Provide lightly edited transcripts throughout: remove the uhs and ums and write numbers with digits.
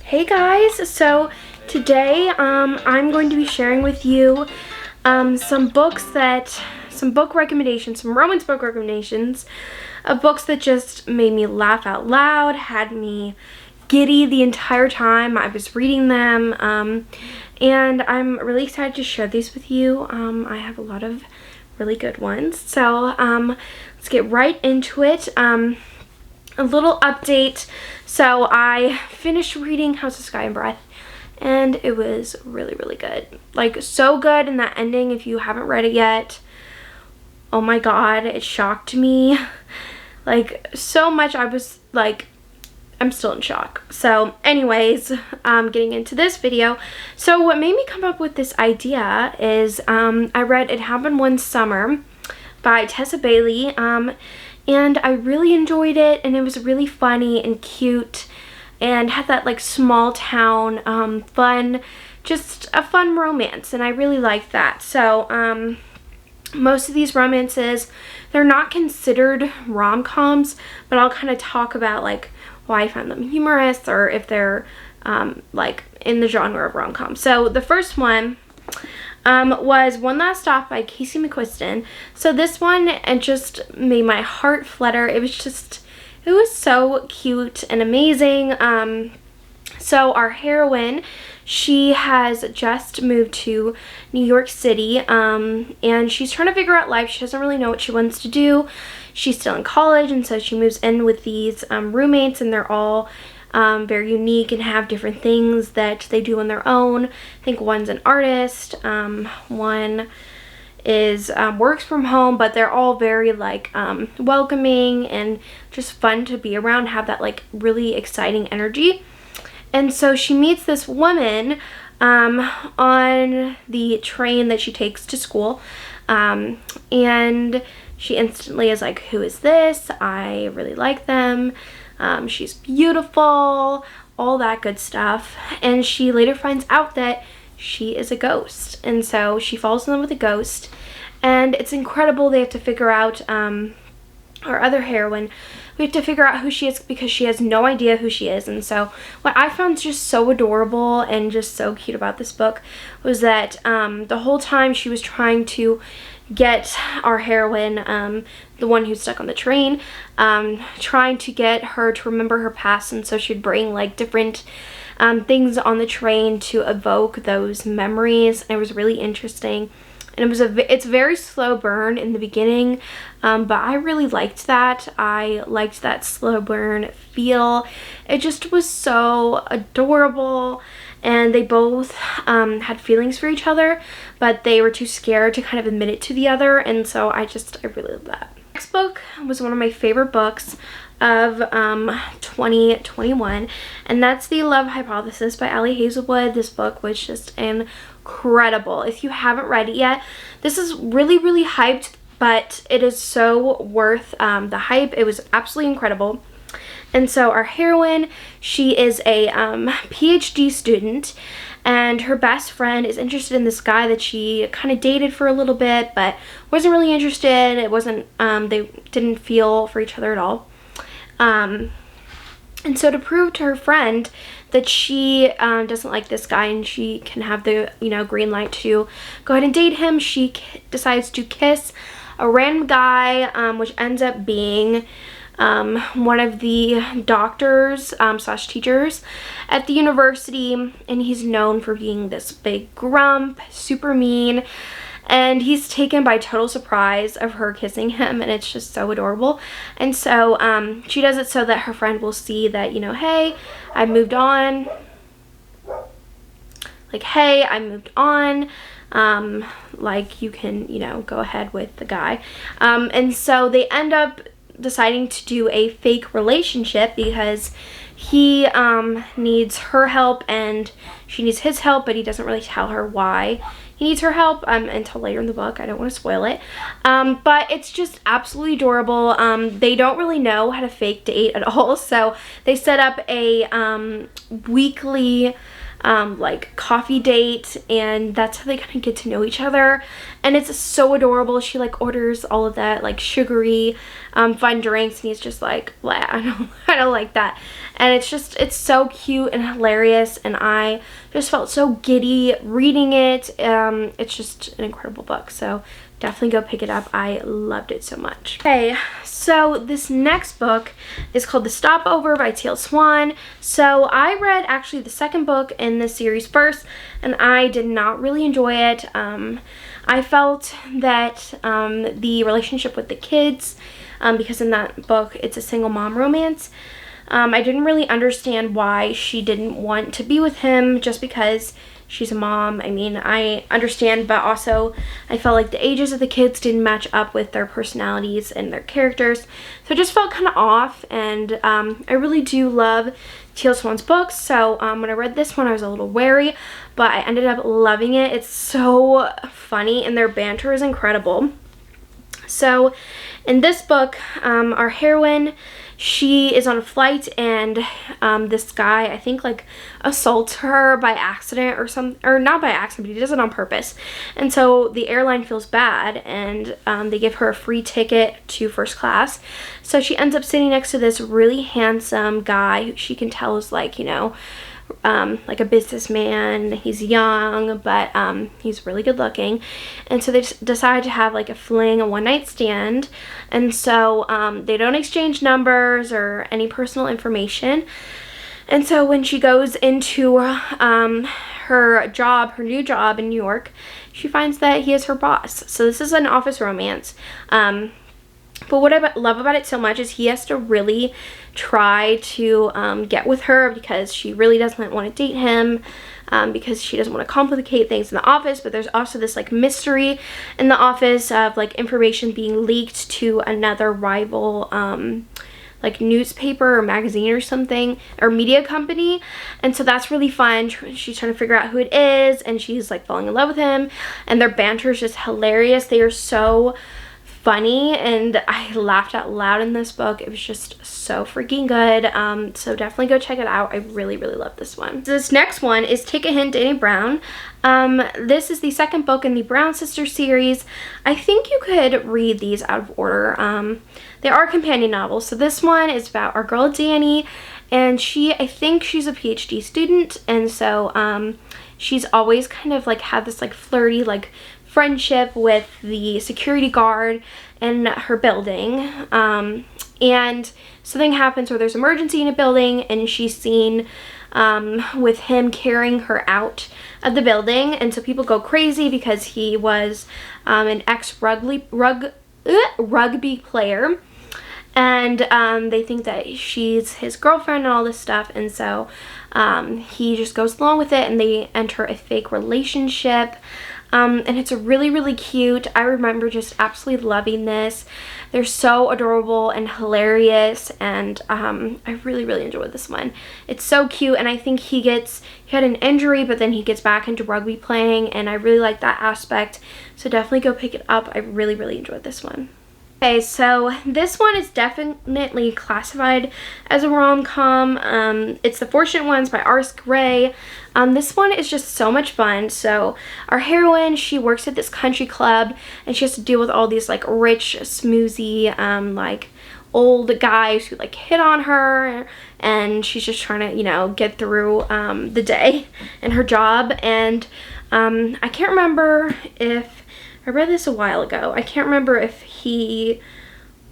Hey guys, so today I'm going to be sharing with you some book recommendations, some romance book recommendations of books that just made me laugh out loud, had me giddy the entire time I was reading them, and I'm really excited to share these with you. I have a lot of really good ones, so let's get right into it. A little update. So I finished reading House of Sky and Breath, and it was really, really good. Like, so good in that ending. If you haven't read it yet, oh my god, it shocked me. Like, so much. I was like, I'm still in shock. So anyways, getting into this video. So what made me come up with this idea is I read It Happened One Summer by Tessa Bailey, and I really enjoyed it, and it was really funny and cute and had that like small town fun, just a fun romance, and I really liked that. So most of these romances, they're not considered rom-coms, but I'll kind of talk about like why I find them humorous, or if they're like in the genre of rom-com. So the first one was One Last Stop by Casey McQuiston. So this one, it just made my heart flutter. It was so cute and amazing. So our heroine, she has just moved to New York City, and she's trying to figure out life. She doesn't really know what she wants to do. She's still in college, and so she moves in with these roommates, and they're all very unique and have different things that they do on their own. I think one's an artist, one is works from home, but they're all very like welcoming and just fun to be around, have that like really exciting energy. And so she meets this woman on the train that she takes to school, and she instantly is like, who is this? I really like them. She's beautiful, all that good stuff. And she later finds out that she is a ghost. And so she falls in love with a ghost. And it's incredible. They have to figure out, our other heroine, we have to figure out who she is because she has no idea who she is. And so what I found just so adorable and just so cute about this book was that the whole time she was trying to get our heroine, the one who's stuck on the train, trying to get her to remember her past, and so she'd bring like different things on the train to evoke those memories. And it was really interesting, and it's very slow burn in the beginning, but I really liked that. I liked that slow burn feel. It just was so adorable. And they both had feelings for each other, but they were too scared to kind of admit it to the other, and so I really love that. Next book was one of my favorite books of 2021, and that's The Love Hypothesis by Ali Hazelwood. This book was just incredible. If you haven't read it yet, this is really, really hyped, but it is so worth the hype. It was absolutely incredible. And so our heroine, she is a PhD student, and her best friend is interested in this guy that she kind of dated for a little bit, but wasn't really interested. It wasn't, they didn't feel for each other at all. And so to prove to her friend that she doesn't like this guy and she can have the, green light to go ahead and date him, she decides to kiss a random guy, which ends up being one of the doctors slash teachers at the university, and he's known for being this big grump, super mean, and he's taken by total surprise of her kissing him, and it's just so adorable. And so she does it so that her friend will see that, hey, I moved on. Like, hey, I moved on. Like, you can, go ahead with the guy. And so they end up deciding to do a fake relationship because he needs her help and she needs his help, but he doesn't really tell her why he needs her help until later in the book. I don't want to spoil it, but it's just absolutely adorable. They don't really know how to fake date at all, so they set up a weekly like coffee date, and that's how they kind of get to know each other, and it's so adorable. She like orders all of that like sugary fun drinks, and he's just like, blah, I don't like that. And it's so cute and hilarious, and I just felt so giddy reading it. It's just an incredible book, so definitely go pick it up. I loved it so much. Okay, so this next book is called The Stopover by Teal Swan. So I read actually the second book in this series first, and I did not really enjoy it. I felt that the relationship with the kids, because in that book it's a single mom romance, I didn't really understand why she didn't want to be with him just because she's a mom. I mean, I understand, but also I felt like the ages of the kids didn't match up with their personalities and their characters. So it just felt kind of off, and I really do love Teal Swan's books. So when I read this one, I was a little wary, but I ended up loving it. It's so funny, and their banter is incredible. So in this book, our heroine, she is on a flight, and this guy, I think, like assaults her by accident or not by accident, but he does it on purpose. And so the airline feels bad, and they give her a free ticket to first class. So she ends up sitting next to this really handsome guy who she can tell is like, you know, like a businessman. He's young, but he's really good looking, and so they decide to have like a fling, a one-night stand. And so they don't exchange numbers or any personal information. And so when she goes into her new job in New York, she finds that he is her boss. So this is an office romance. But what I love about it so much is he has to really try to get with her, because she really doesn't want to date him, because she doesn't want to complicate things in the office. But there's also this like mystery in the office of like information being leaked to another rival like newspaper or magazine or something, or media company. And so that's really fun. She's trying to figure out who it is, and she's like falling in love with him, and their banter is just hilarious. They are so funny, and I laughed out loud in this book. It was just so freaking good. So definitely go check it out. I really love this one. This next one is Take a Hint, Dana Brown. This is the second book in the Brown Sisters series. I think you could read these out of order. They are companion novels. So this one is about our girl Dani, and I think she's a PhD student, and so she's always kind of like had this like flirty like friendship with the security guard in her building, and something happens where there's emergency in a building, and she's seen with him carrying her out of the building. And so people go crazy because he was an ex-rugby player, and they think that she's his girlfriend and all this stuff. And so he just goes along with it, and they enter a fake relationship. And it's really cute. I remember just absolutely loving this. They're so adorable and hilarious, and I really enjoyed this one. It's so cute, and I think he had an injury, but then he gets back into rugby playing, and I really like that aspect. So definitely go pick it up. I really enjoyed this one. Okay, so this one is definitely classified as a rom-com. It's The Fortunate Ones by R.S. Gray. This one is just so much fun. So our heroine, she works at this country club, and she has to deal with all these like rich, smoozy, like old guys who like hit on her, and she's just trying to, you know, get through the day and her job. And I can't remember if I read this a while ago. I can't remember if he's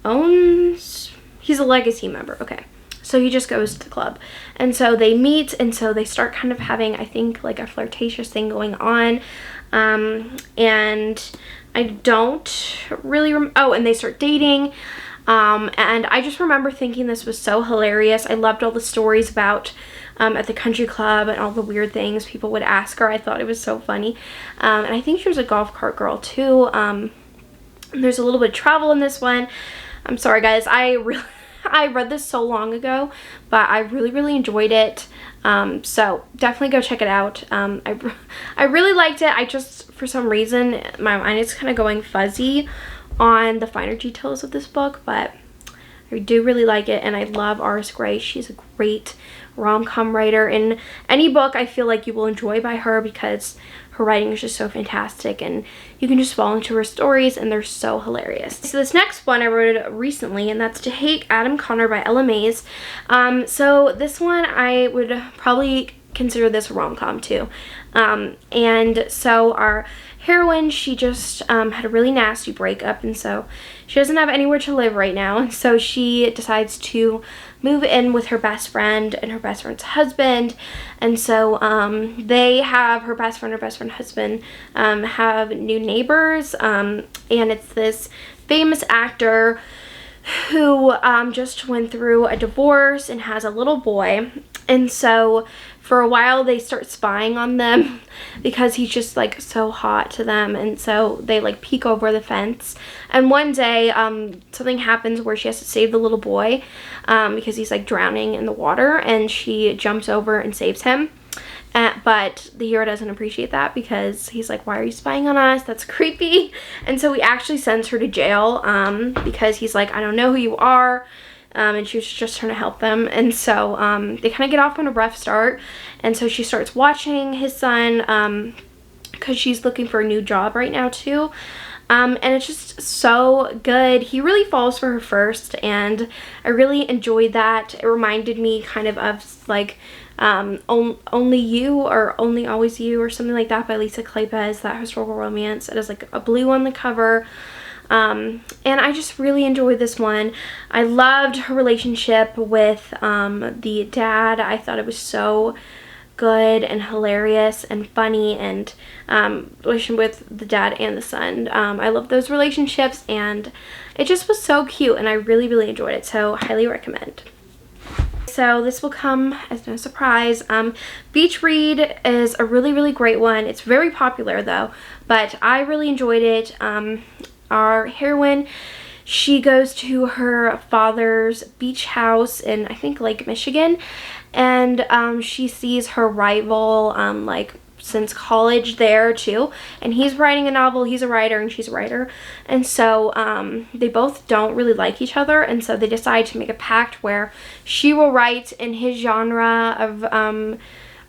a legacy member. Okay. So he just goes to the club. And so they meet, and so they start kind of having, I think, like a flirtatious thing going on. And I don't really and they start dating. And I just remember thinking this was so hilarious. I loved all the stories about at the country club and all the weird things people would ask her. I thought it was so funny. And I think she was a golf cart girl too. There's a little bit of travel in this one. I'm sorry guys, I read this so long ago, but I really enjoyed it. So definitely go check it out. I really liked it. I just, for some reason, my mind is kind of going fuzzy on the finer details of this book, but I I do really like it, and I love Iris Gray. She's a great rom-com writer, and any book I feel like you will enjoy by her because her writing is just so fantastic, and you can just fall into her stories, and they're so hilarious. So this next one I wrote recently, and that's To Hate Adam Connor by Ella Mays. So this one I would probably consider this a rom-com too. And so our heroine, she just had a really nasty breakup, and so she doesn't have anywhere to live right now, and so she decides to move in with her best friend and her best friend's husband. And so they have, her best friend husband have new neighbors, and it's this famous actor who just went through a divorce and has a little boy. And so for a while they start spying on them because he's just like so hot to them, and so they like peek over the fence. And one day something happens where she has to save the little boy because he's like drowning in the water, and she jumps over and saves him. But the hero doesn't appreciate that because he's like, why are you spying on us? That's creepy. And so he actually sends her to jail because he's like, I don't know who you are. And she was just trying to help them. And so they kind of get off on a rough start. And so she starts watching his son because she's looking for a new job right now too. And it's just so good. He really falls for her first, and I really enjoyed that. It reminded me kind of like Only You or Only Always You or something like that by Lisa Kleypas, that historical romance. It has like a blue on the cover. And I just really enjoyed this one. I loved her relationship with the dad. I thought it was so good and hilarious and funny, and relationship with the dad and the son. I love those relationships, and it just was so cute, and I really, really enjoyed it, so highly recommend. So this will come as no surprise. Beach Read is a really, really great one. It's very popular though, but I really enjoyed it. Our heroine, she goes to her father's beach house in, I think, Lake Michigan, and she sees her rival like since college there too, and he's writing a novel. He's a writer and she's a writer, and so they both don't really like each other, and so they decide to make a pact where she will write in his genre of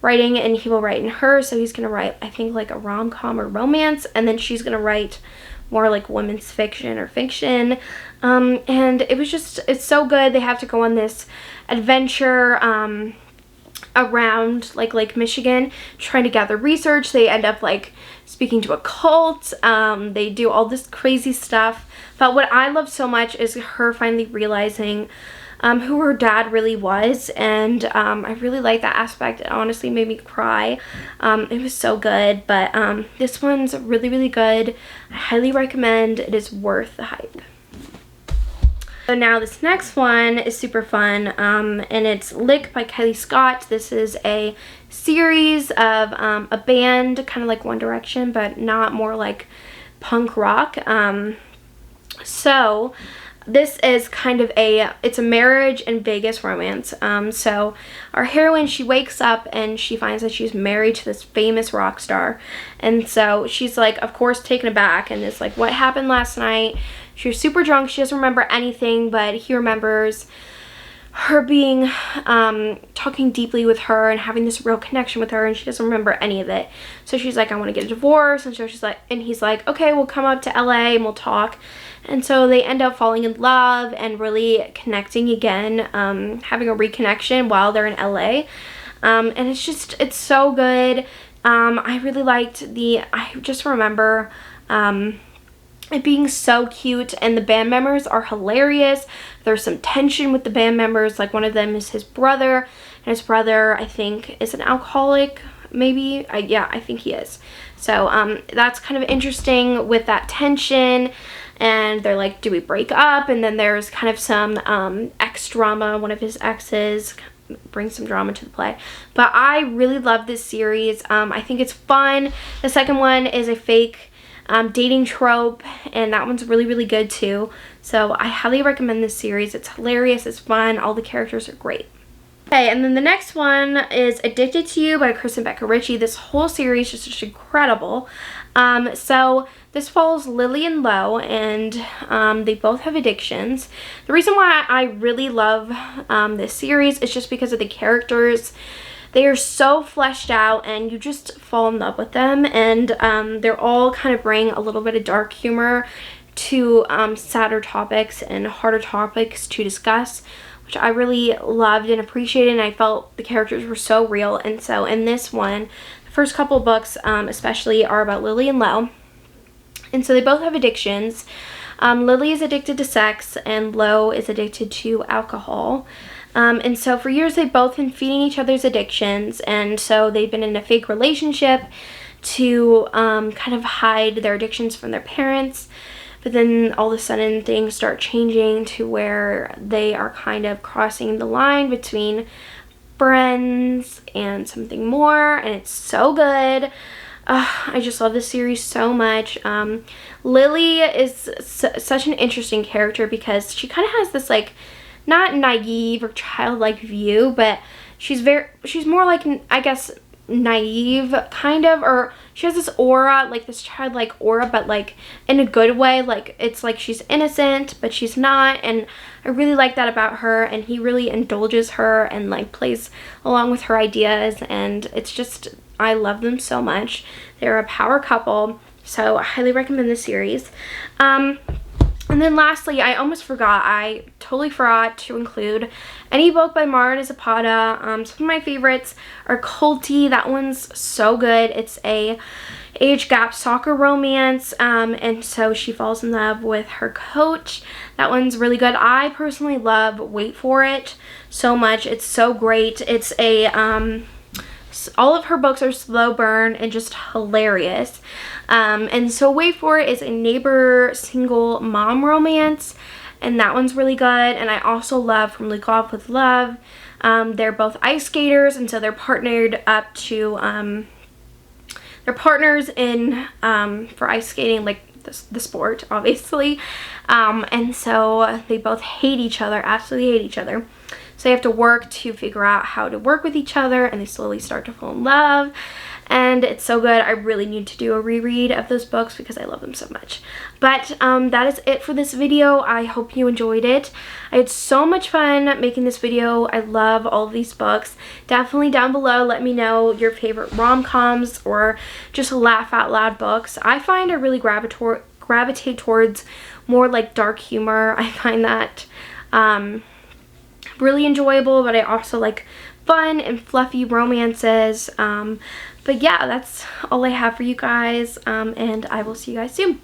writing and he will write in hers. So he's gonna write, I think, like a rom-com or romance, and then she's gonna write more like women's fiction or fiction. And it was just, it's so good. They have to go on this adventure around like Lake Michigan trying to gather research. They end up like speaking to a cult. They do all this crazy stuff, but what I love so much is her finally realizing who her dad really was, and I really like that aspect. It honestly made me cry. It was so good, but this one's really, really good. I highly recommend. It is worth the hype. So now this next one is super fun, and it's Lick by Kylie Scott. This is a series of a band, kind of like One Direction, but not more like punk rock. So this is kind of it's a marriage in Vegas romance. So our heroine, she wakes up and she finds that she's married to this famous rock star. And so she's like, of course, taken aback and is like, what happened last night? She was super drunk. She doesn't remember anything, but he remembers her being, talking deeply with her and having this real connection with her, and she doesn't remember any of it. So she's like, I want to get a divorce. And so she's like, and he's like, okay, we'll come up to LA and we'll talk. And so they end up falling in love and really connecting again, having a reconnection while they're in LA. And it's so good. I really liked I just remember it being so cute, and the band members are hilarious. There's some tension with the band members. Like, one of them is his brother, and his brother, I think, is an alcoholic, maybe. Yeah, I think he is. So that's kind of interesting with that tension. And they're like, do we break up? And then there's kind of some ex drama. One of his exes brings some drama to the play. But I really love this series. I think it's fun. The second one is a fake dating trope, and that one's really, really good too. So I highly recommend this series. It's hilarious, it's fun, all the characters are great. Okay, and then the next one is Addicted to You by Chris and Becca Ritchie. This whole series is just incredible. So this follows Lily and Lo, and they both have addictions. The reason why I really love this series is just because of the characters. They are so fleshed out, and you just fall in love with them, and they're all kind of bring a little bit of dark humor to sadder topics and harder topics to discuss, which I really loved and appreciated, and I felt the characters were so real. And so in this one, the first couple of books especially are about Lily and Lo, and so they both have addictions. Lily is addicted to sex, and Lo is addicted to alcohol. And so for years they've both been feeding each other's addictions, and so they've been in a fake relationship to kind of hide their addictions from their parents. But then all of a sudden things start changing to where they are kind of crossing the line between friends and something more, and it's so good. I just love this series so much. Lily is such an interesting character because she kind of has this like not naive or childlike view, but she's more like, I guess, naive kind of, or she has this aura, like this childlike aura, but like in a good way. Like it's like she's innocent but she's not, and I really like that about her, and he really indulges her and like plays along with her ideas, and it's just, I love them so much. They're a power couple, so I highly recommend this series. And then lastly, I almost forgot, I totally forgot to include Any Book by Mara Zapata. Some of my favorites are Culty. That one's so good. It's a age gap soccer romance, and so she falls in love with her coach. That one's really good. I personally love Wait For It so much. It's so great. It's a all of her books are slow burn and just hilarious. And so Wait For It is a neighbor single mom romance, and that one's really good. And I also love From Luke Off With Love. They're both ice skaters, and so they're partnered up to they're partners in for ice skating, like the sport, obviously. And so they both hate each other, absolutely hate each other. So they have to work to figure out how to work with each other, and they slowly start to fall in love. And it's so good. I really need to do a reread of those books because I love them so much. But that is it for this video. I hope you enjoyed it. I had so much fun making this video. I love all of these books. Definitely down below, let me know your favorite rom-coms or just laugh out loud books. I find I really gravitate towards more like dark humor. I find that really enjoyable, but I also like fun and fluffy romances. But yeah, that's all I have for you guys, and I will see you guys soon.